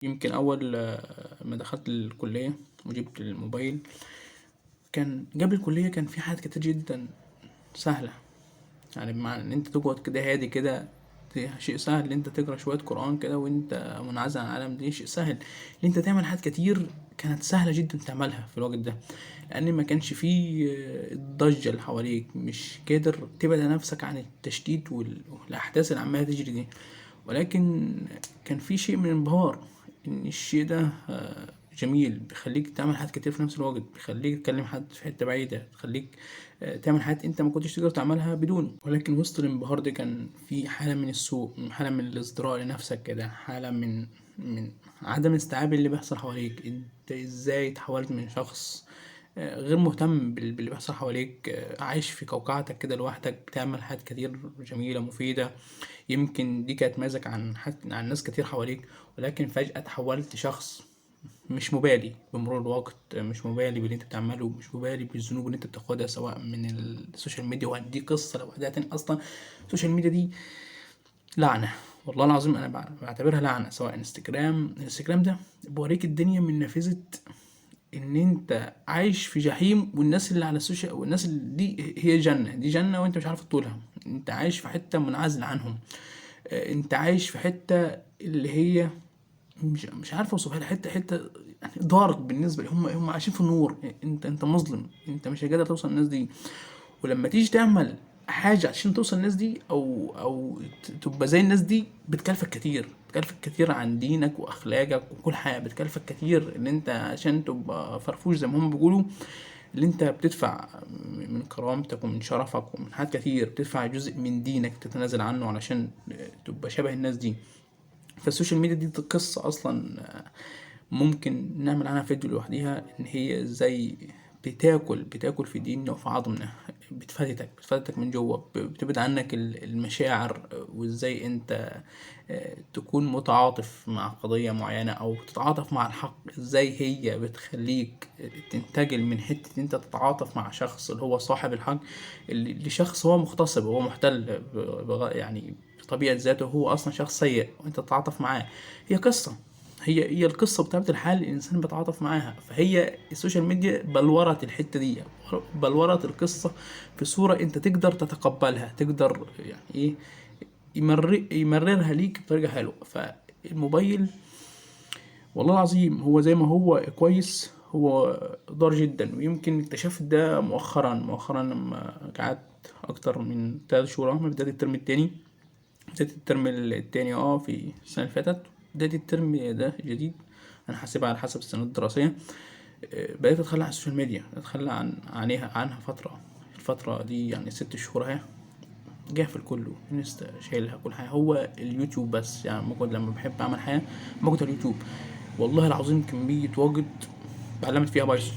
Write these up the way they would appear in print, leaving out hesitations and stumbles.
يمكن أول ما دخلت الكلية وجبت الموبايل، كان قبل الكلية كان في حاجات كتير جدا سهلة. يعني بمعنى إن أنت تقعد كده هادي كده، شيء سهل إن أنت تقرا شوية قرآن كده وأنت منعزل عن العالم، دي شيء سهل. إن أنت تعمل حاجات كتير كانت سهلة جدا تعملها في الوقت ده، لأن ما كانش فيه الضجة اللي حواليك، مش قادر تبعد نفسك عن التشتيت والأحداث اللي عمالة تجري دي. ولكن كان في شيء من الانبهار ان الشيء ده جميل، بيخليك تعمل حاجات كتير في نفس الوقت، بيخليك تكلم حد في حتة بعيدة، تخليك تعمل حاجات انت ما كنتش تقدر تعملها بدونه. ولكن وسط الانبهار ده كان في حالة من السوء، حالة من الازدراء لنفسك كده، حالة من عدم استيعاب اللي بيحصل حواليك. انت ازاي اتحولت من شخص غير مهتم باللي بيحصل حواليك، عايش في قوقعتك كده لوحدك، بتعمل حاجات كتير جميلة مفيدة. يمكن دي كانت ميزك عن ناس كتير حواليك، ولكن فجأة تحولت شخص مش مبالي بمرور الوقت، مش مبالي باللي انت بتعمله، مش مبالي بالذنوب اللي انت بتاخدها سواء من السوشيال ميديا. ودي قصة لوحدها تاني. اصلا السوشيال ميديا دي لعنة، والله العظيم انا بعتبرها لعنة. سواء الانستجرام ده بوريك الدنيا من نافذة ان انت عايش في جحيم، والناس اللي على السوشيال والناس اللي دي هي جنة، دي جنة وانت مش عارف تطولها. انت عايش في حتة منعزل عنهم. انت عايش في حتة اللي هي مش عارف اوصفها لك، حتة يعني دارك بالنسبة لهم. هم عايشين في النور، انت مظلم، انت مش قادر توصل للناس دي. ولما تيجي تعمل حاجة عشان توصل للناس دي او تبقى زي الناس دي، بتكلفك كتير، بتكلفك كتير عن دينك واخلاقك وكل حاجة. بتكلفك كتير ان انت عشان تبقى فرفوش زي ما هم بيقولوا، اللي انت بتدفع من كرامتك ومن شرفك ومن حاجات كتير، بتدفع جزء من دينك تتنازل عنه علشان تبقى شبه الناس دي. فالسوشيال ميديا دي قصة أصلا ممكن نعمل عنها فيديو لوحديها، إن هي ازاي بتاكل في ديننا وفي عظمنا، بتفتتك من جوه، بتبعد عنك المشاعر. وازاي انت تكون متعاطف مع قضية معينة أو تتعاطف مع الحق، ازاي هي بتخليك تنتقل من حتة انت تتعاطف مع شخص اللي هو صاحب الحق، لشخص هو مغتصب، هو محتل يعني بطبيعة ذاته، هو أصلا شخص سيء وانت تتعاطف معاه. هي قصة، هي القصة بطبيعة الحال الإنسان بيتعاطف معاها. فهي السوشيال ميديا بلورت الحتة دي، بلورت القصة في صورة أنت تقدر تتقبلها، تقدر يعني إيه، يمررها ليك بطريقة حلوة. فالموبايل والله العظيم هو زي ما هو كويس، هو ضار جدا. ويمكن اكتشفت ده مؤخرا لما قعدت أكتر من 3 شهور من بداية الترم التاني. بداية الترم التاني في السنة اللي فاتت، بداية الترم ده جديد، أنا حاسبها على حسب السنة الدراسية. بقيت أتخلى عن السوشيال ميديا، أتخلى عنها فترة. الفترة دي يعني 6 شهور اهي، جاهل كله، انستا شايلها كل حاجة، هو اليوتيوب بس. يعني ممكن لما بحب أعمل حاجة ممكن اليوتيوب. والله العظيم كمية وجد اتعلمت فيها بايثون،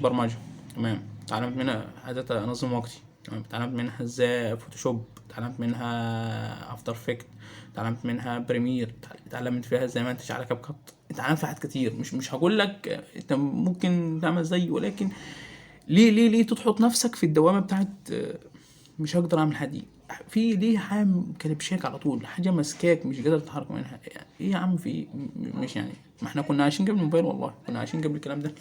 برمجة، تمام. اتعلمت منها ازاي انظم وقتي، تمام. اتعلمت منها ازاي فوتوشوب، اتعلمت منها افتر افكت، اتعلمت منها بريمير، اتعلمت فيها ازاي ما انتج على كاب كات. اتعلمت في حاجات كتير، مش هقول لك انت ممكن تعمل زي، ولكن ليه تضغط نفسك في الدوامه بتاعت مش هقدر اعمل حاجه دي. في ليه حاجه كلبشاك على طول، حاجه ماسكاك مش قادر تتحرك منها. يعني ايه يا عم، في ايه؟ مش يعني ما احنا كنا عايشين قبل الموبايل، والله كنا عايشين قبل الكلام ده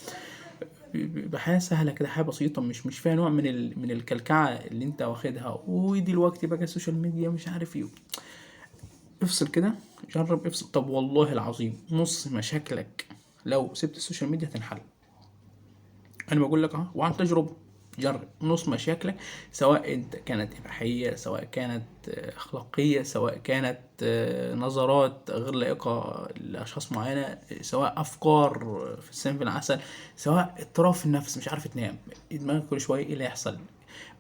بحياة سهلة كده، حياة بسيطة، مش فيها نوع من الكلكعة اللي انت واخدها. ودلوقتي بقى السوشيال ميديا مش عارف ايه. افصل كده، جرب افصل. طب والله العظيم نص مشاكلك لو سبت السوشيال ميديا هتنحل. انا بقول لك اهو وعن تجربه. جرب نص مشاكلك، سواء انت كانت اباحيه، سواء كانت اخلاقيه، سواء كانت نظرات غير لائقه لاشخاص معينه، سواء افكار في السم العسل، سواء اضطراب في النفس، مش عارف تنام، دماغك كل شويه ايه اللي هيحصل.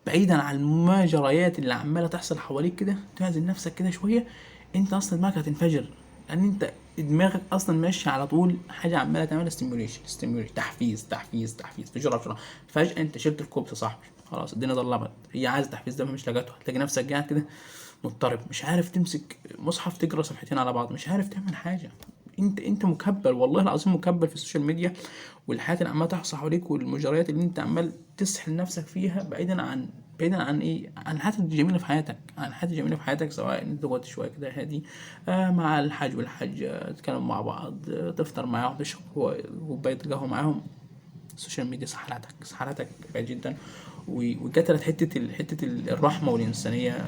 بعيدا عن المجريات اللي عماله تحصل حواليك كده، تعزل نفسك كده شويه. انت اصلا دماغك هتنفجر، لان انت دماغك اصلا ماشي على طول حاجه عماله تعمل ستيميوليشن، تحفيز بسرعه. فجاه انت شلت الكوبس يا صاحبي، خلاص الدنيا ضلمت، هي عايزه تحفيز ده مش لقيته، هتلاقي نفسك قاعد كده مضطرب، مش عارف تمسك مصحف تقرا صفحتين على بعض، مش عارف تعمل حاجه. انت مكبل، والله العظيم مكبل في السوشيال ميديا والحاجات اللي عماله تحصل حواليك والمجريات اللي انت عمال تسحل نفسك فيها، بعيدا عن بعيدا عن ايه، عن الحاجات الجميله في حياتك، عن الحاجات الجميله في حياتك، سواء انت تقعد شويه كده هادي مع الحاج والحاج، تتكلم مع بعض، تفطر معاهم، تشرب كوبايه قهوه معاهم. السوشيال ميديا سحلتك بعيد جدا، وقتلت الرحمه والانسانيه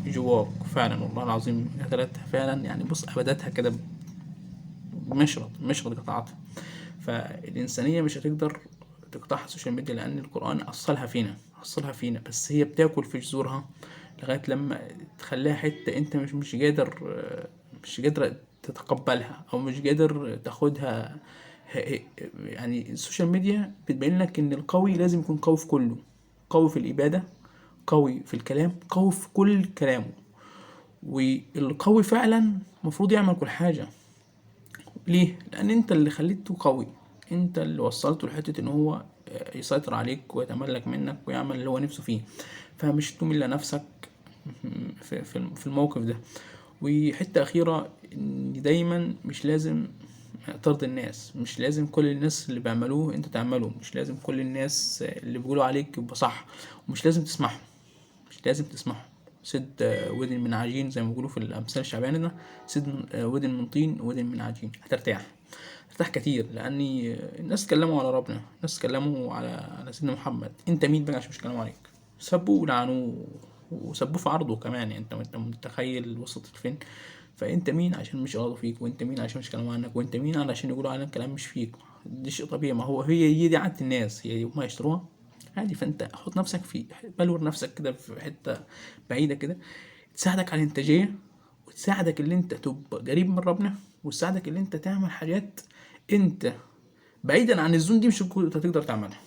جواك فعلا، والله العظيم قتلتها فعلا. يعني بص، ابدتها كده مشرط قطعتها. فالإنسانية مش هتقدر تقطعها السوشيال ميديا، لأن القرآن أصلها فينا، بس هي بتاكل في جذورها لغاية لما تخليها حتة أنت مش قادر تتقبلها، أو مش قادر تاخدها. يعني السوشيال ميديا بتبين لك إن القوي لازم يكون قوي في كله، قوي في الإبادة، قوي في الكلام، قوي في كل كلامه. والقوي فعلا المفروض يعمل كل حاجة. ليه؟ لأن أنت اللي خليته قوي، أنت اللي وصلته لحتة إن هو يسيطر عليك ويتملك منك ويعمل اللي هو نفسه فيه. فمش تمل نفسك في الموقف ده. وحتة أخيرة، إن دايما مش لازم ترضي الناس، مش لازم كل الناس اللي بيعملوه انت تعمله، مش لازم كل الناس اللي بيقولوا عليك يبقى صح، ومش لازم تسمعهم، مش لازم تسمعهم. سد ودن من عجين، زي ما بيقولوا في الأمثال الشعبية ده. سد ودن من طين ودن من عجين، هترتاح كتير. لأني الناس اتكلموا على ربنا، الناس اتكلموا على سيدنا محمد، انت مين بقى عشان مش يتكلموا عليك؟ سبوه ولعنوه وسبوه في عرضه كمان. يعني انت متخيل وصلت لفين؟ فانت مين عشان مش يغلطوا فيك؟ وانت مين عشان مش يتكلموا عنك؟ وانت مين علشان يقولوا عنك كلام مش فيك؟ دي شيء طبيعي، ما هي دي عادة الناس، هي ما يشتروها عادي. فانت حط نفسك بلور نفسك كده في حتة بعيدة كده، تساعدك على الانتاجية، وتساعدك اللي انت تبقى قريب من ربنا، وتساعدك اللي انت تعمل حاجات انت بعيدا عن الزون دي مش كنت هتقدر تعملها.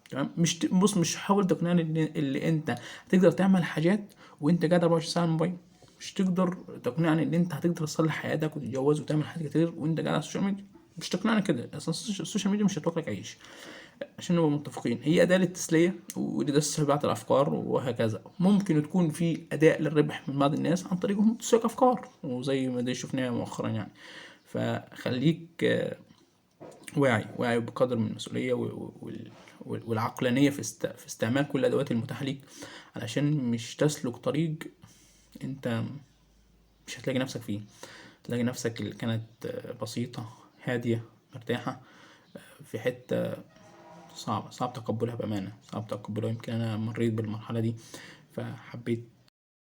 تمام؟ بص، مش حاول تقنعني اللي انت هتقدر تعمل حاجات وانت قاعد 24 ساعه على الموبايل. مش تقدر تقنعني ان انت هتقدر تصلح حياتك وتتجوز وتعمل حاجات كتير وانت قاعد على السوشيال ميديا. مش تقنعني كده اصلا، السوشيال ميديا مش هتوكلك عيش. عشان نبقى متفقين، هي أداة للتسلية ولتسهيل بعض الأفكار وهكذا. ممكن تكون في أداء للربح من بعض الناس عن طريقهم تسويق أفكار، وزي ما دي شفناه مؤخرا يعني. فخليك واعي بقدر من المسؤولية والعقلانية في استعمال كل الأدوات المتاحة ليك، علشان مش تسلك طريق أنت مش هتلاقي نفسك فيه. تلاقي نفسك اللي كانت بسيطة، هادية، مرتاحة، في حتة صعب تقبلها بأمانة، صعب تقبلها. يمكن أنا مريت بالمرحلة دي، فحبيت